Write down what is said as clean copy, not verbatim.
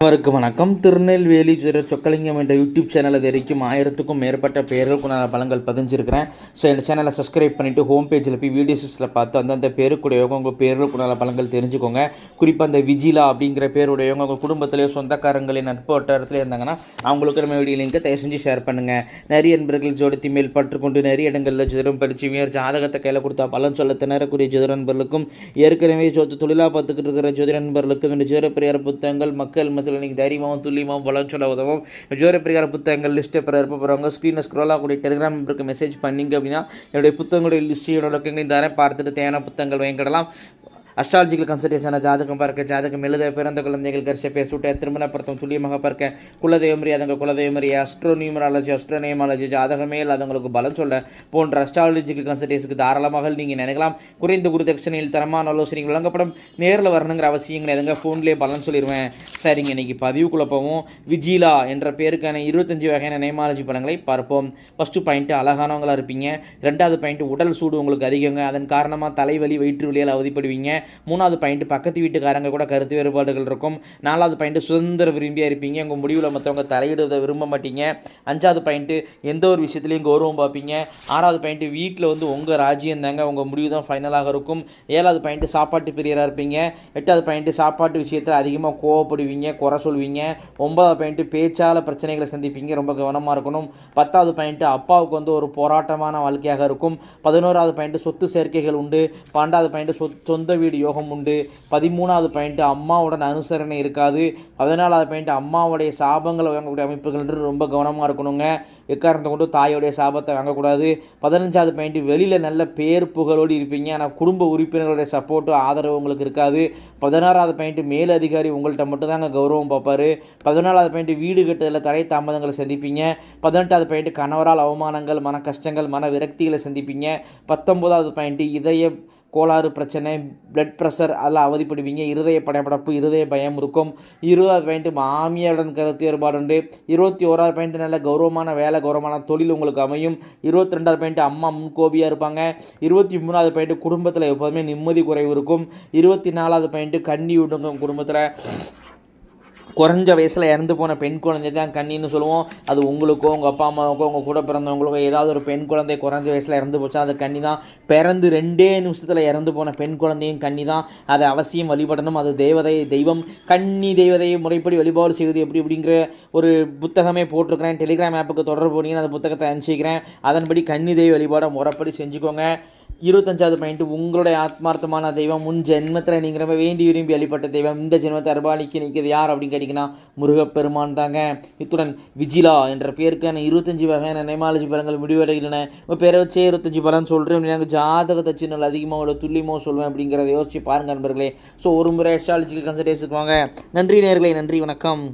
அனைவருக்கும் வணக்கம். திருநெல்வேலி சொக்கலிங்கம் என்ற யூடியூப் சேனல் இது வரைக்கும் 1000க்கும் மேற்பட்ட பேருக்குண்டான பலன்கள் பதிஞ்சிருக்கிறேன். ஸோ இந்த சேனலை சப்ஸ்கிரைப் பண்ணிவிட்டு ஹோம் பேஜில் போய் வீடியோஸில் பார்த்து அந்தந்த பேருக்குடையவங்க உங்கள் பேருக்குண்டான பலன்கள் தெரிஞ்சுக்கோங்க. குறிப்பாக அந்த விஜிலா அப்படிங்கிற பேருடையவங்க உங்கள் குடும்பத்திலேயோ சொந்தக்காரங்களே நட்பு வட்டாரத்தில் இருந்தாங்கன்னா அவங்களுக்கு நம்ம வீடியோ லிங்கை தயவு செஞ்சு ஷேர் பண்ணுங்கள். நிறைய நண்பர்கள் ஜோடித்தி மேல் பற்றுக்கொண்டு நிறைய இடங்களில் ஜோதிடம் படித்து ஜாதகத்தை கையில் கொடுத்தா பலன் சொல்ல திணறக்கூடிய ஜோதிட நண்பர்களுக்கும் ஏற்கனவே தொழிலாக பார்த்துக்கிட்டு இருக்கிற ஜோதிட நண்பர்களுக்கும் இந்த ஜோதிட பிரியார புத்தகங்கள் மக்கள் இன்னைக்கு தைரியமாகவும் துல்லியமாகவும் பலன் சொல்ல உதவும். ஜோதிட பிரகார புத்தகங்கள் லிஸ்ட்டை பெற போகிறவங்க ஸ்க்ரீனில் ஸ்க்ரோல் ஆகக்கூடிய டெலிகிராம் நம்பருக்கு மெசேஜ் பண்ணிங்க அப்படின்னா என்னுடைய புத்தகங்களுடைய லிஸ்ட் என்னோட தரேன். பார்த்துட்டு தேவையான புத்தகங்கள் வாங்கிடலாம். அஸ்ட்ராலஜிக்கல் கன்சல்டேஷன் ஜாதகம் பார்க்க, ஜாதகம் எழுத, பிறந்த குழந்தைகள் கரிசை பேசூட்ட, திருமணப்படுத்தும் துல்லியமாக பார்க்க, குலதெய்வமரி அதங்க குலதெய்வமரி, அஸ்ட்ரோனியூமராலஜி, அஸ்ட்ரோனியமாலஜி, ஜாதகமே இல்லாதவங்களுக்கு பலன் சொல்ல போன்ற அஸ்ட்ராலஜிக்கல் கன்சல்டேஷனுக்கு தாராளமாக நீங்கள் நினைக்கலாம். குறைந்த குருதட்சணையில் தரமான ஆலோசனைகள் வழங்கப்படும். நேரில் வரணுங்கிற அவசியங்கள் எதுங்க, ஃபோன்லேயே பலன் சொல்லிடுவேன். சரிங்க, இன்றைக்கி பதிவுக்குள்ளே போவோம். விஜிலா என்ற பேருக்கான 25 வகையான நேமாலஜி பலன்களை பார்ப்போம். ஃபஸ்ட்டு பாயிண்ட்டு அழகானவங்களாக இருப்பீங்க. ரெண்டாவது பாயிண்ட்டு உடல் சூடு உங்களுக்கு அதிகங்க, அதன் காரணமாக தலைவலி வயிற்று வலியால் அவதிப்படுவீங்க. மூணாவது பாயிண்ட் பக்கத்து வீட்டுக்காரங்க கூட கருத்து வேறுபாடுகள் இருக்கும். நாலாவது பாயிண்ட் சுதந்திர விரும்பியாக இருப்பீங்க, உங்கள் முடிவில் மற்றவங்க தலையிடுவதை விரும்ப மாட்டீங்க. அஞ்சாவது பாயிண்ட்டு எந்த ஒரு விஷயத்துலையும் கௌரவம் பார்ப்பீங்க. ஆறாவது பாயிண்ட்டு வீட்டில் உங்கள் ராஜ்யம் தாங்க, உங்கள் முடிவு தான் ஃபைனலாக இருக்கும். ஏழாவது பாயிண்ட்டு சாப்பாட்டு பிரியராக இருப்பீங்க. எட்டாவது பாயிண்ட்டு சாப்பாட்டு விஷயத்தில் அதிகமாக கோவப்படுவீங்க, குறை சொல்வீங்க. ஒன்பதாவது பாயிண்ட்டு பேச்சால் பிரச்சனைகளை சந்திப்பீங்க, ரொம்ப கவனமாக இருக்கணும். பத்தாவது பாயிண்ட்டு அப்பாவுக்கு ஒரு போராட்டமான வாழ்க்கையாக இருக்கும். 11வது பாயிண்ட்டு சொத்து சேர்க்கைகள் உண்டு. 12வது பாயிண்ட்டு சொந்த வீடு யோகம் உண்டு. 13வது பாயிண்ட் அம்மாவுடன் அனுசரணை இருக்காது. 14வது பாயிண்ட் அம்மாவுடைய சாபங்களை வாங்கக்கூடிய அமைப்புகள் ரொம்ப கவனமாக இருக்கணுங்க. எக்காரணத்தை கொண்டு தாயோடைய சாபத்தை வாங்கக்கூடாது. 15வது பாயிண்ட் வெளியில் நல்ல பேர் புகழோடு இருப்பீங்க, ஆனால் குடும்ப உறுப்பினர்களுடைய சப்போர்ட்டு ஆதரவு உங்களுக்கு இருக்காது. 16வது பாயிண்ட் மேல் அதிகாரி உங்கள்கிட்ட மட்டும் தாங்க கௌரவம் பார்ப்பார். 14வது பாயிண்ட் வீடு கட்டுதலில் தடை தாமதங்களை சந்திப்பீங்க. 18வது பாயிண்ட் கணவரால் அவமானங்கள், மன கஷ்டங்கள், மன விரக்திகளை சந்திப்பீங்க. 19வது பாயிண்ட் இதய கோளாறு பிரச்சனை, பிளட் ப்ரெஷர் அதில் அவதிப்படுவீங்க. இருதய படப்படப்பு, இருதய பயம் இருக்கும். 20வது பாயிண்ட் மாமியாருடன் கருத்து வேறுபாடு உண்டு. 21வது பாயிண்ட் நல்ல கௌரவமான வேலை, கௌரவமான தொழில் உங்களுக்கு அமையும். 22வது பாயிண்ட் அம்மா முன்கோபியாக இருப்பாங்க. 23வது பாயிண்ட் குடும்பத்தில் எப்போதுமே நிம்மதி குறைவு இருக்கும். 24வது பாயிண்ட் கண்ணி விடுங்க. குடும்பத்தில் குறைஞ்ச வயசில் இறந்து போன பெண் குழந்தை தான் கண்ணின்னு சொல்லுவோம். அது உங்களுக்கோ உங்கள் அப்பா அம்மாவுக்கோ உங்கள் கூட பிறந்தவங்களுக்கோ ஏதாவது ஒரு பெண் குழந்தை குறைஞ்ச வயசில் இறந்து போச்சா அது கண்ணி தான். பிறந்து 2 நிமிஷத்தில் இறந்து போன பெண் குழந்தையும் கண்ணி தான். அதை அவசியம் வழிபடணும். அது தெய்வம் கன்னி தெய்வதையை முறைப்படி வழிபாடு செய்வது எப்படி அப்படிங்கிற ஒரு புத்தகமே போட்டிருக்கிறேன். டெலிகிராம் ஆப்புக்கு தொடர்பு போனீங்கன்னா அந்த புத்தகத்தை அனுப்பிச்சிக்கிறேன். அதன்படி கன்னி தெய்வ வழிபாடை முறைப்படி செஞ்சுக்கோங்க. 25வது பாயிண்ட் உங்களுடைய ஆத்மார்த்தமான தெய்வம் முன் ஜென்மத்தில் நீங்கள் ரொம்ப வேண்டி விரும்பி வழிபட்ட தெய்வம் இந்த ஜென்மத்தை அர்பாலிக்கு நிற்கிறது யார் அப்படின்னு கேட்டிங்கன்னா முருகப்பெருமான் தாங்க. இத்துடன் விஜிலா என்ற பேருக்கான 25 வகையான நேமாலஜி பலன்கள் முடிவடைகின்றன. இப்போ பேரை வச்சே 25 பலன் சொல்கிறேன். நாங்கள் ஜாதகத்தை சின்ன அதிகமாக உள்ள துல்லியமாக சொல்லுவேன் அப்படிங்கிறத யோசிச்சு பாருங்கள் நண்பர்களே. ஸோ ஒரு முறை அஸ்ட்ராலஜிக்கல் கன்சல்டேஷன் வாங்க. நன்றி நேயர்களே, நன்றி, வணக்கம்.